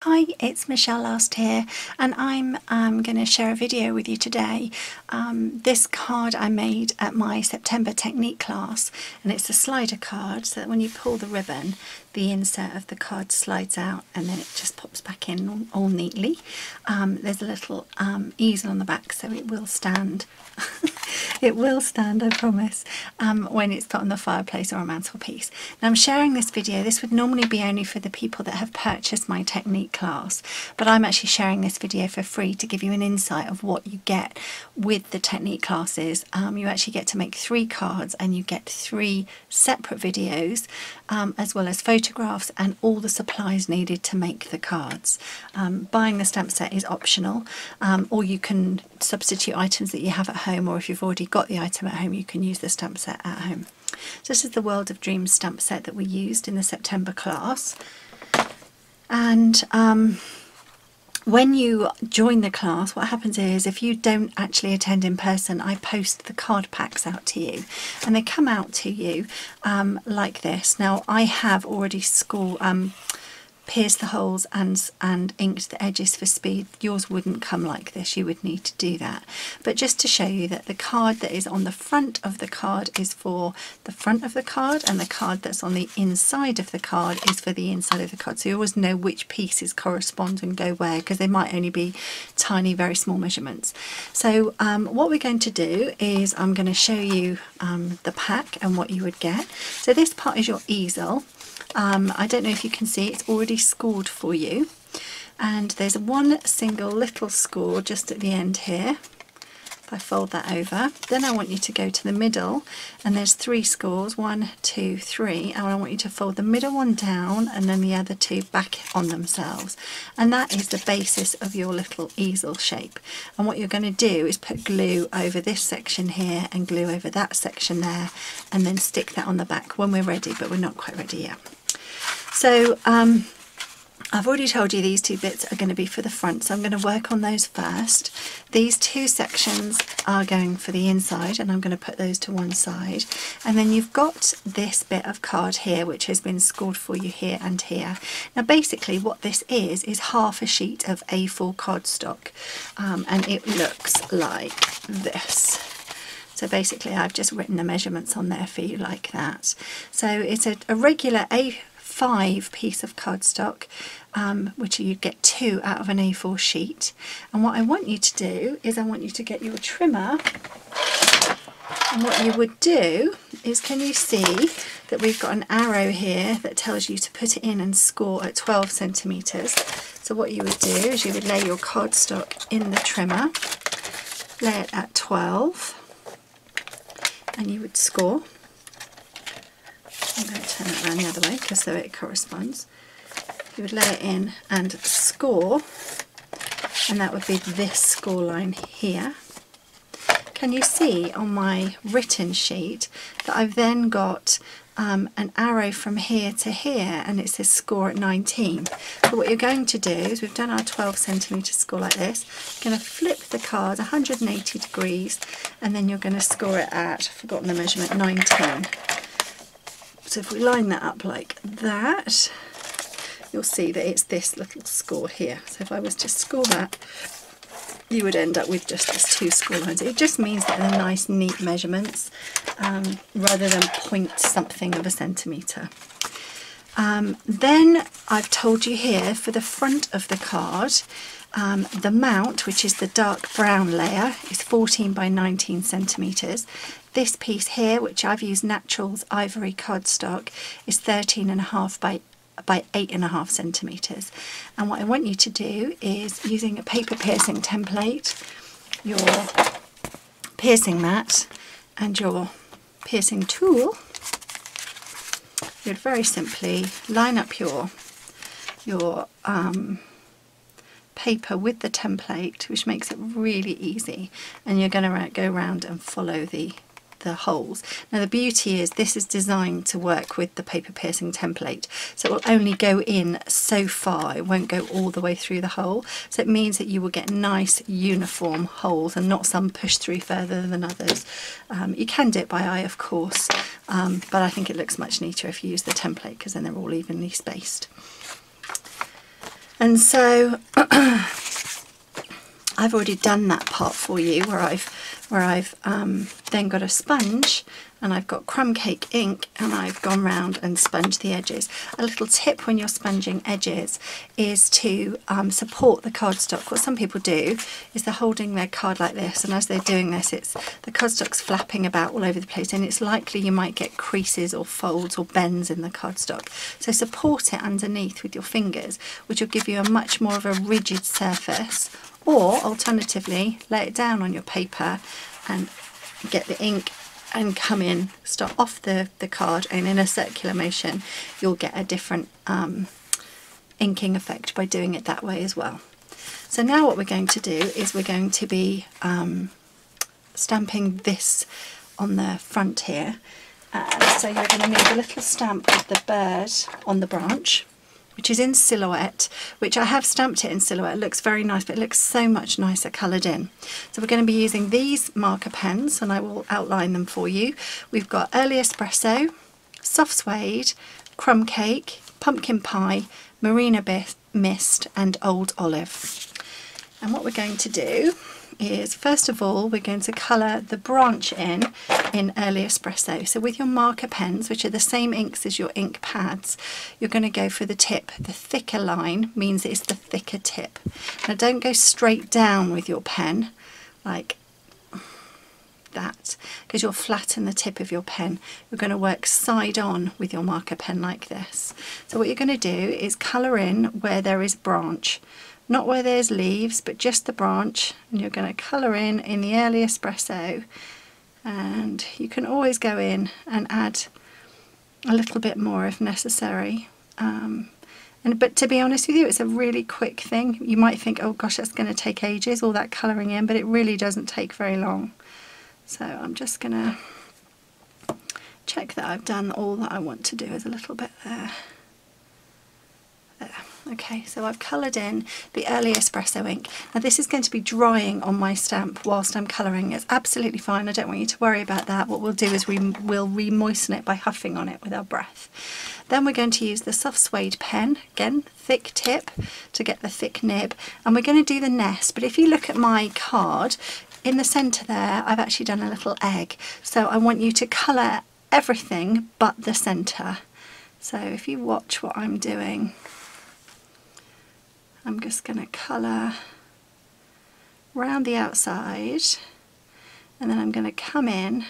Hi, it's Michelle Last here, and I'm going to share a video with you today. This card I made at my September technique class, and it's a slider card, so that when you pull the ribbon, the insert of the card slides out and then it just pops back in all neatly. There's a little easel on the back, so it will stand. It will stand, I promise, when it's put on the fireplace or a mantelpiece. Now I'm sharing this video. This would normally be only for the people that have purchased my technique class, but I'm actually sharing this video for free to give you an insight of what you get with the technique classes. You actually get to make 3 cards and you get 3 separate videos, as well as photographs and all the supplies needed to make the cards. Buying the stamp set is optional, or you can substitute items that you have at home, or if you've already got the item at home, you can use the stamp set at home. So this is the World of Dreams stamp set that we used in the September class. And when you join the class, what happens is, if you don't actually attend in person, I post the card packs out to you, and they come out to you like this. Now I have already pierced the holes and inked the edges for speed. Yours wouldn't come like this, you would need to do that. But just to show you that the card that is on the front of the card is for the front of the card, and the card that's on the inside of the card is for the inside of the card. So you always know which pieces correspond and go where, because they might only be tiny, very small measurements. So what we're going to do is I'm going to show you the pack and what you would get. So this part is your easel. I don't know if you can see, it's already scored for you, and there's one single little score just at the end here. If I fold that over, then I want you to go to the middle, and there's 3 scores, 1, 2, 3, and I want you to fold the middle one down and then the other 2 back on themselves, and that is the basis of your little easel shape. And what you're going to do is put glue over this section here and glue over that section there, and then stick that on the back when we're ready, but we're not quite ready yet. So I've already told you these 2 bits are going to be for the front, so I'm going to work on those first. These 2 sections are going for the inside, and I'm going to put those to one side. And then you've got this bit of card here, which has been scored for you here and here. Now basically what this is half a sheet of A4 cardstock, and it looks like this. So basically I've just written the measurements on there for you like that. So it's a regular A5 piece of cardstock, which you get 2 out of an A4 sheet. And what I want you to do is I want you to get your trimmer, and what you would do is, can you see that we've got an arrow here that tells you to put it in and score at 12 centimetres. So what you would do is you would lay your cardstock in the trimmer, lay it at 12, and you would score. I'm going to turn it around the other way because so it corresponds. You would lay it in and score, and that would be this score line here. Can you see on my written sheet that I've then got an arrow from here to here, and it says score at 19. So what you're going to do is, we've done our 12 centimetre score like this, you're going to flip the card 180 degrees, and then you're going to score it at, I've forgotten the measurement, 19. So if we line that up like that, you'll see that it's this little score here. So if I was to score that, you would end up with just these 2 score lines. It just means that they're nice, neat measurements, rather than point something of a centimetre. Then I've told you here for the front of the card, the mount, which is the dark brown layer, is 14 by 19 centimetres. This piece here, which I've used Naturals Ivory cardstock, is 13.5 by 8.5 centimetres. And what I want you to do is, using a paper piercing template, your piercing mat and your piercing tool, you'd very simply line up your paper with the template, which makes it really easy, and you're going to go around and follow the holes. Now the beauty is, this is designed to work with the paper piercing template, so it will only go in so far, it won't go all the way through the hole, so it means that you will get nice uniform holes and not some pushed through further than others. You can do it by eye, of course, but I think it looks much neater if you use the template, because then they're all evenly spaced. And so I've already done that part for you, where I've then got a sponge and I've got crumb cake ink, and I've gone round and sponged the edges. A little tip when you're sponging edges is to support the cardstock. What some people do is they're holding their card like this, and as they're doing this, the cardstock's flapping about all over the place, and it's likely you might get creases or folds or bends in the cardstock. So support it underneath with your fingers, which will give you a much more of a rigid surface. Or alternatively, lay it down on your paper and get the ink and come in, start off the card, and in a circular motion you'll get a different inking effect by doing it that way as well. So now what we're going to do is we're going to be stamping this on the front here. So you're going to need a little stamp of the bird on the branch, which is in silhouette, which I have stamped it in silhouette. It looks very nice, but it looks so much nicer coloured in. So we're going to be using these marker pens, and I will outline them for you. We've got Early Espresso, Soft Suede, Crumb Cake, Pumpkin Pie, Marina Mist, and Old Olive. And what we're going to do is, first of all, we're going to colour the branch in Early Espresso. So with your marker pens, which are the same inks as your ink pads, you're going to go for the tip. The thicker line means it's the thicker tip. Now don't go straight down with your pen like that, because you'll flatten the tip of your pen. You're going to work side on with your marker pen like this. So what you're going to do is colour in where there is branch. Not where there's leaves, but just the branch, and you're going to colour in the Early Espresso, and you can always go in and add a little bit more if necessary. But to be honest with you, it's a really quick thing. You might think, oh gosh, that's going to take ages, all that colouring in, but it really doesn't take very long. So I'm just going to check that I've done all that I want to do. Is a little bit there. There. Okay, so I've coloured in the Early Espresso ink. Now this is going to be drying on my stamp whilst I'm colouring. It's absolutely fine, I don't want you to worry about that. What we'll do is we'll re-moisten it by huffing on it with our breath. Then we're going to use the Soft Suede pen, again, thick tip to get the thick nib, and we're going to do the nest. But if you look at my card, in the centre there, I've actually done a little egg. So I want you to colour everything but the centre. So if you watch what I'm doing, I'm just going to colour round the outside, and then I'm going to come in,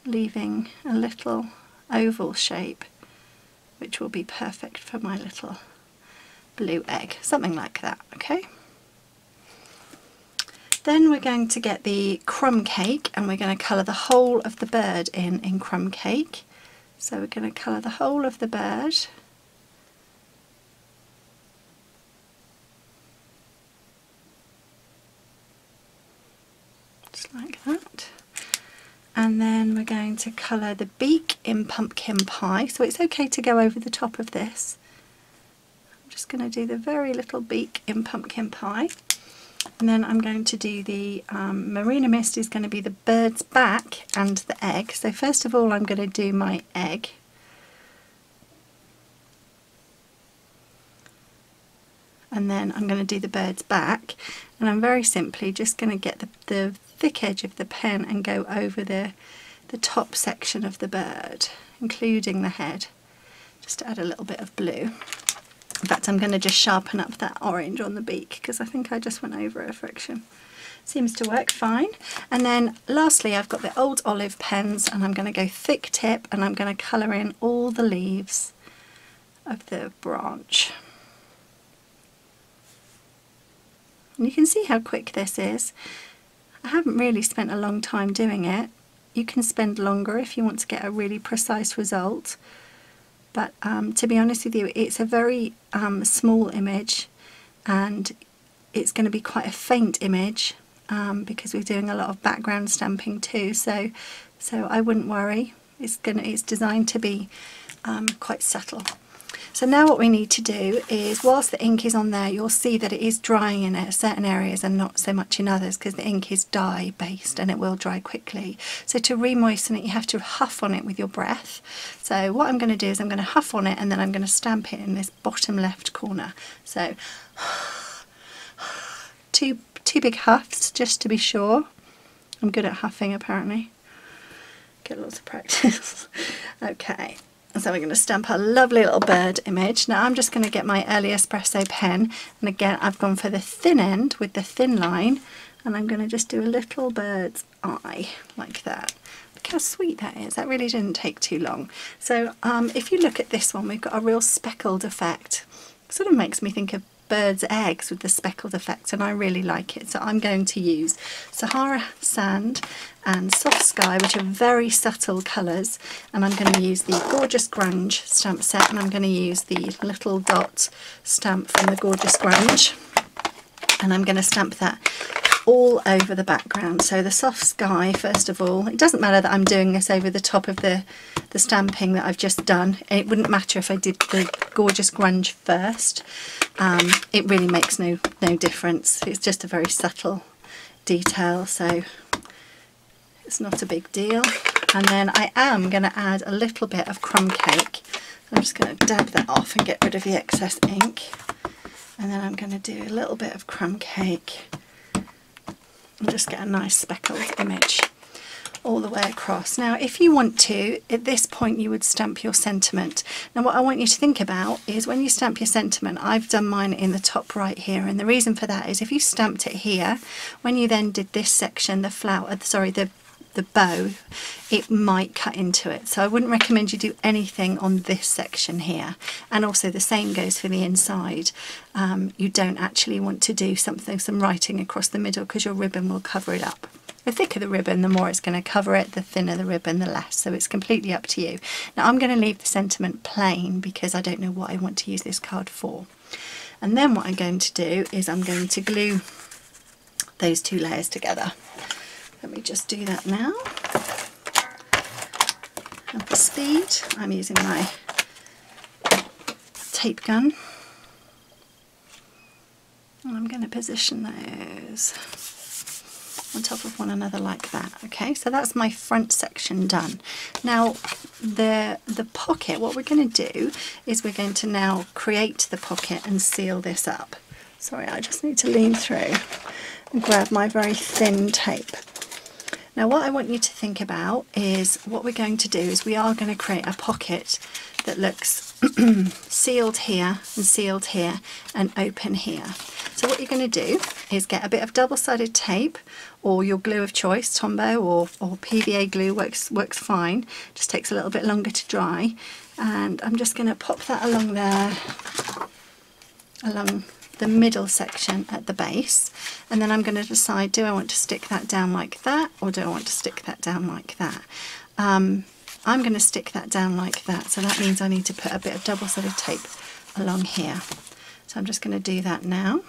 leaving a little oval shape, which will be perfect for my little blue egg, something like that, okay? Then we're going to get the crumb cake, and we're going to colour the whole of the bird in crumb cake. So we're going to colour the whole of the bird. Just like that. And then we're going to colour the beak in pumpkin pie. So it's okay to go over the top of this. I'm just going to do the very little beak in pumpkin pie. And then I'm going to do the Marina Mist is going to be the bird's back and the egg. So first of all I'm going to do my egg. And then I'm going to do the bird's back, and I'm very simply just going to get the thick edge of the pen and go over the top section of the bird, including the head, just to add a little bit of blue. In fact, I'm going to just sharpen up that orange on the beak because I think I just went over a friction. Seems to work fine. And then lastly I've got the Old Olive pens, and I'm going to go thick tip, and I'm going to colour in all the leaves of the branch. And you can see how quick this is. I haven't really spent a long time doing it. You can spend longer if you want to get a really precise result. But to be honest with you, it's a very small image, and it's going to be quite a faint image because we're doing a lot of background stamping too. So I wouldn't worry. It's designed to be quite subtle. So now what we need to do is, whilst the ink is on there, you'll see that it is drying in certain areas and not so much in others, because the ink is dye based and it will dry quickly. So to re-moisten it, you have to huff on it with your breath. So what I'm going to do is I'm going to huff on it and then I'm going to stamp it in this bottom left corner. So two big huffs just to be sure. I'm good at huffing apparently. Get lots of practice. Okay. So we're going to stamp a lovely little bird image. Now I'm just going to get my early espresso pen, and again I've gone for the thin end with the thin line, and I'm going to just do a little bird's eye like that. Look how sweet that is. That really didn't take too long. So if you look at this one, we've got a real speckled effect. It sort of makes me think of bird's eggs with the speckled effect, and I really like it. So I'm going to use Sahara Sand and Soft Sky, which are very subtle colours, and I'm going to use the Gorgeous Grunge stamp set, and I'm going to use the little dot stamp from the Gorgeous Grunge, and I'm going to stamp that all over the background. So the Soft Sky, first of all, it doesn't matter that I'm doing this over the top of the stamping that I've just done. It wouldn't matter if I did the Gorgeous Grunge first. It really makes no difference. It's just a very subtle detail, so it's not a big deal. And then I am going to add a little bit of crumb cake. I'm just going to dab that off and get rid of the excess ink. And then I'm going to do a little bit of crumb cake and just get a nice speckled image all the way across. Now if you want to, at this point you would stamp your sentiment. Now what I want you to think about is when you stamp your sentiment, I've done mine in the top right here, and the reason for that is if you stamped it here, when you then did this section, the flower, sorry, the bow, it might cut into it. So I wouldn't recommend you do anything on this section here. And also the same goes for the inside. You don't actually want to do some writing across the middle, because your ribbon will cover it up. The thicker the ribbon, the more it's going to cover it. The thinner the ribbon, the less. So it's completely up to you. Now I'm going to leave the sentiment plain because I don't know what I want to use this card for. And then what I'm going to do is I'm going to glue those two layers together. Let me just do that now. At the speed, I'm using my tape gun. And I'm going to position those on top of one another like that. Okay, so that's my front section done. Now the pocket, what we're going to do is we're going to now create the pocket and seal this up. Sorry, I just need to lean through and grab my very thin tape. Now what I want you to think about is what we're going to do is we are going to create a pocket that looks sealed here and open here. So what you're going to do is get a bit of double-sided tape or your glue of choice, Tombow or PVA glue works fine, just takes a little bit longer to dry, and I'm just going to pop that along there, along the middle section at the base, and then I'm going to decide, do I want to stick that down like that or do I want to stick that down like that? I'm going to stick that down like that, so that means I need to put a bit of double-sided tape along here. So I'm just going to do that now.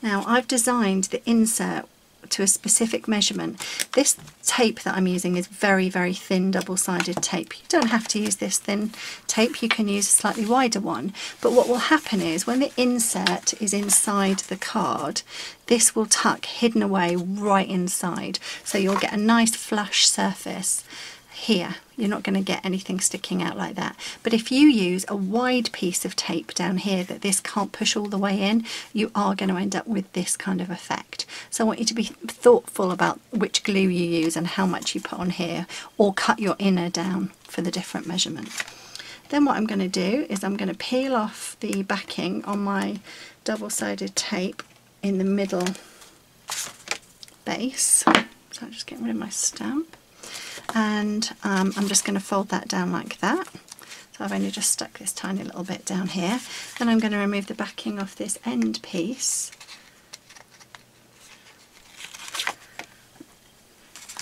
Now I've designed the insert to a specific measurement. This tape that I'm using is very, very thin double-sided tape. You don't have to use this thin tape, you can use a slightly wider one, but what will happen is when the insert is inside the card, this will tuck hidden away right inside, so you'll get a nice flush surface here. You're not going to get anything sticking out like that. But if you use a wide piece of tape down here that this can't push all the way in, you are going to end up with this kind of effect. So I want you to be thoughtful about which glue you use and how much you put on here, or cut your inner down for the different measurement. Then what I'm going to do is I'm going to peel off the backing on my double-sided tape in the middle base. So I'm just getting rid of my stamp. And I'm just going to fold that down like that. So I've only just stuck this tiny little bit down here. Then I'm going to remove the backing off this end piece.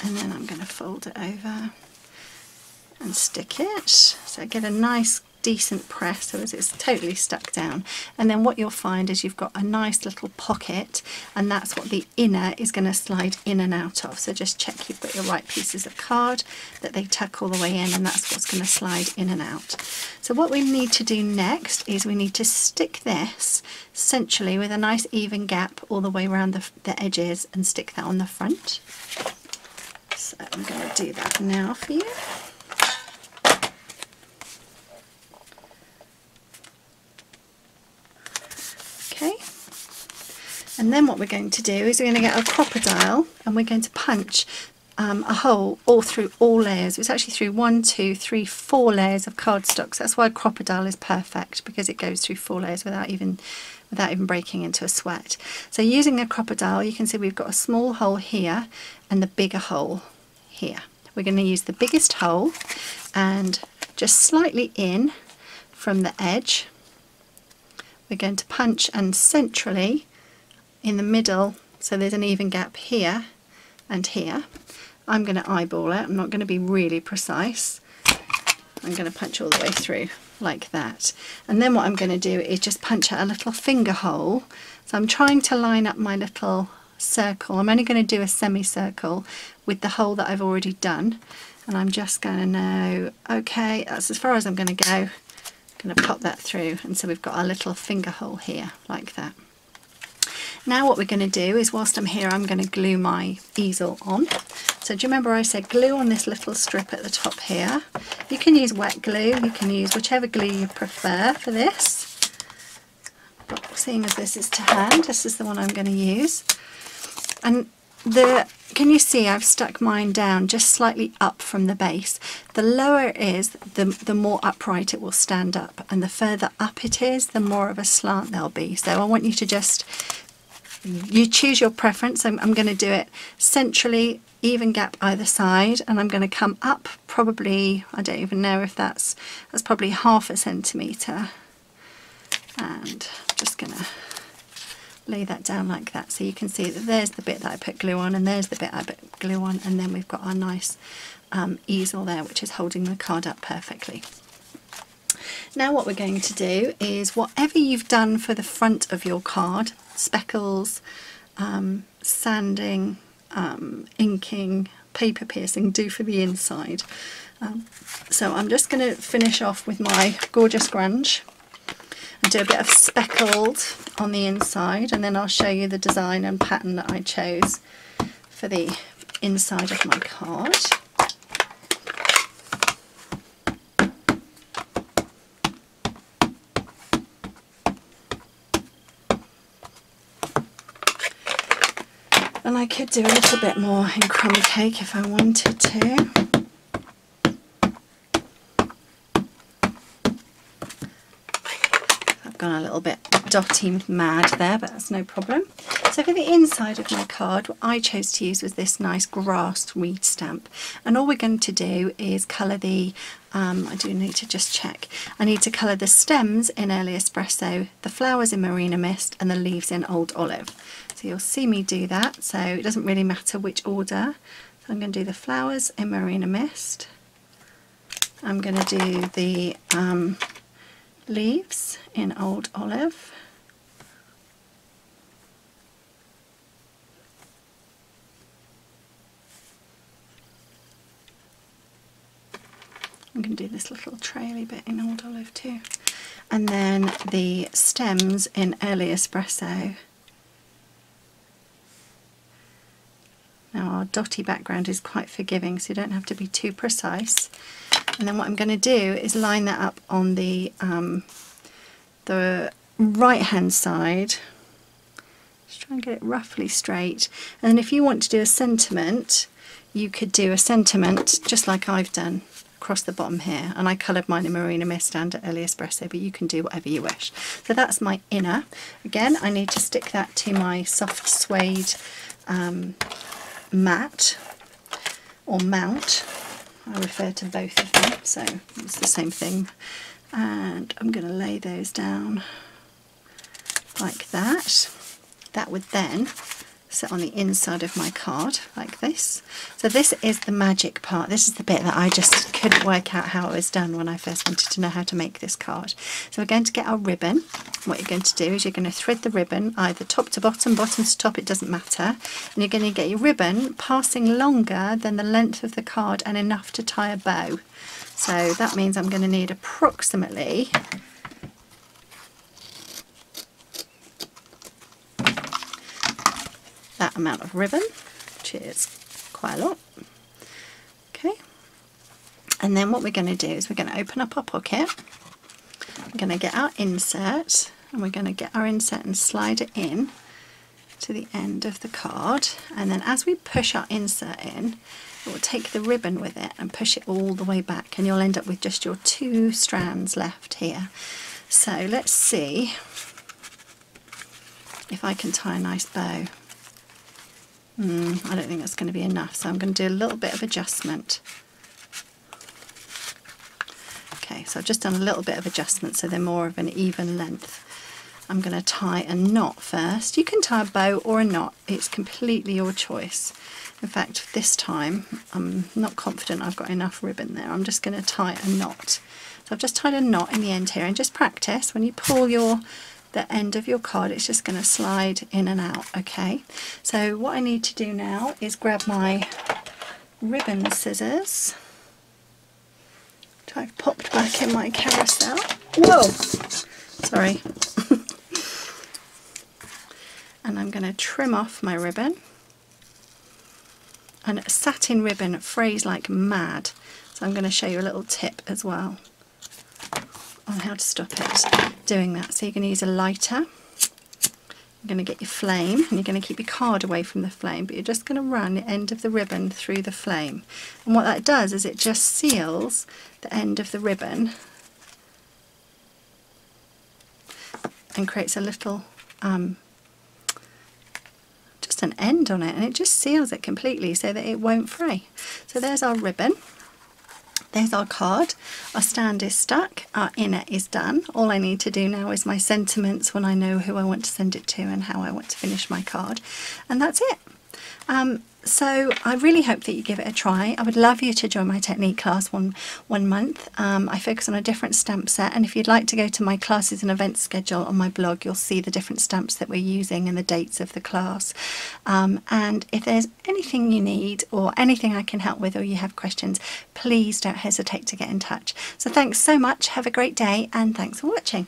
And then I'm going to fold it over and stick it. So I get a nice decent press so as it's totally stuck down. And then what you'll find is you've got a nice little pocket, and that's what the inner is going to slide in and out of. So just check you've got your right pieces of card, that they tuck all the way in, and that's what's going to slide in and out. So what we need to do next is we need to stick this centrally with a nice even gap all the way around the edges and stick that on the front. So I'm going to do that now for you. Okay, and then what we're going to do is we're going to get a crocodile, and we're going to punch a hole all through all layers. It's actually through 1, 2, 3, 4 layers of cardstock. So that's why crocodile is perfect, because it goes through 4 layers without even breaking into a sweat. So using a crocodile, you can see we've got a small hole here and the bigger hole here. We're going to use the biggest hole and just slightly in from the edge. We're going to punch, and centrally in the middle, so there's an even gap here and here. I'm going to eyeball it. I'm not going to be really precise. I'm going to punch all the way through like that. And then what I'm going to do is just punch out a little finger hole. So I'm trying to line up my little circle. I'm only going to do a semicircle with the hole that I've already done. And I'm just going to know, okay, that's as far as I'm going to go. I'm going to pop that through, and so we've got our little finger hole here like that. Now what we're going to do is, whilst I'm here, I'm going to glue my easel on. So do you remember I said glue on this little strip at the top here? You can use wet glue, you can use whichever glue you prefer for this. But seeing as this is to hand, this is the one I'm going to use. And can you see I've stuck mine down just slightly up from the base. The lower it is, the more upright it will stand up, and the further up it is, the more of a slant there'll be. So I want you to just, you choose your preference. I'm going to do it centrally, even gap either side, and I'm going to come up probably, I don't even know if that's probably 1/2 centimetre, and I'm just going to lay that down like that, so you can see that there's the bit that I put glue on, and there's the bit I put glue on, and then we've got our nice easel there, which is holding the card up perfectly. Now what we're going to do is, whatever you've done for the front of your card, speckles, sanding, inking, paper piercing, do for the inside. So I'm just going to finish off with my gorgeous grunge and do a bit of speckled on the inside, and then I'll show you the design and pattern that I chose for the inside of my card. And I could do a little bit more in crumb cake if I wanted to. Gone a little bit dotty mad there, but that's no problem. So for the inside of my card, what I chose to use was this nice grass reed stamp, and all we're going to do is colour the I do need to just check, I need to colour the stems in Early Espresso, the flowers in Marina Mist, and the leaves in Old Olive. So you'll see me do that, so it doesn't really matter which order. So I'm going to do the flowers in Marina Mist, I'm going to do the leaves in Old Olive, I'm going to do this little traily bit in Old Olive too, and then the stems in Early Espresso. Now our dotty background is quite forgiving, so you don't have to be too precise. And then what I'm going to do is line that up on the right hand side. Just try and get it roughly straight. And then if you want to do a sentiment, you could do a sentiment just like I've done across the bottom here. And I coloured mine in Marina Mist and Early Espresso, but you can do whatever you wish. So that's my inner. Again, I need to stick that to my soft suede mat or mount. I refer to both of them, so it's the same thing. And I'm going to lay those down like that. That would then sit on the inside of my card like this. So this is the magic part. This is the bit that I just couldn't work out how it was done when I first wanted to know how to make this card. So we're going to get our ribbon. What you're going to do is you're going to thread the ribbon either top to bottom, bottom to top, it doesn't matter. And you're going to get your ribbon passing longer than the length of the card and enough to tie a bow. So that means I'm going to need approximately that amount of ribbon, which is quite a lot. Okay, and then what we're going to do is we're going to open up our pocket. We're going to get our insert, and we're going to get our insert and slide it in to the end of the card, and then as we push our insert in, it will take the ribbon with it and push it all the way back, and you'll end up with just your 2 strands left here. So let's see if I can tie a nice bow. I don't think that's going to be enough, so I'm going to do a little bit of adjustment. Okay, so I've just done a little bit of adjustment so they're more of an even length. I'm going to tie a knot first. You can tie a bow or a knot, it's completely your choice. In fact, this time I'm not confident I've got enough ribbon there. I'm just going to tie a knot. So I've just tied a knot in the end here, and just practice when you pull the end of your card, it's just going to slide in and out. Okay, so what I need to do now is grab my ribbon scissors, which I've popped back in my carousel. Whoa, sorry. And I'm going to trim off my ribbon. And satin ribbon frays like mad, so I'm going to show you a little tip as well on how to stop it doing that. So you're going to use a lighter, you're going to get your flame, and you're going to keep your card away from the flame, but you're just going to run the end of the ribbon through the flame, and what that does is it just seals the end of the ribbon and creates a little just an end on it, and it just seals it completely so that it won't fray. So there's our ribbon. There's our card. Our stand is stuck, our inner is done. All I need to do now is my sentiments when I know who I want to send it to and how I want to finish my card. And that's it. So I really hope that you give it a try. I would love you to join my technique class one month. I focus on a different stamp set, and if you'd like to go to my classes and events schedule on my blog, you'll see the different stamps that we're using and the dates of the class. And if there's anything you need or anything I can help with, or you have questions, please don't hesitate to get in touch. So thanks so much, have a great day, and thanks for watching.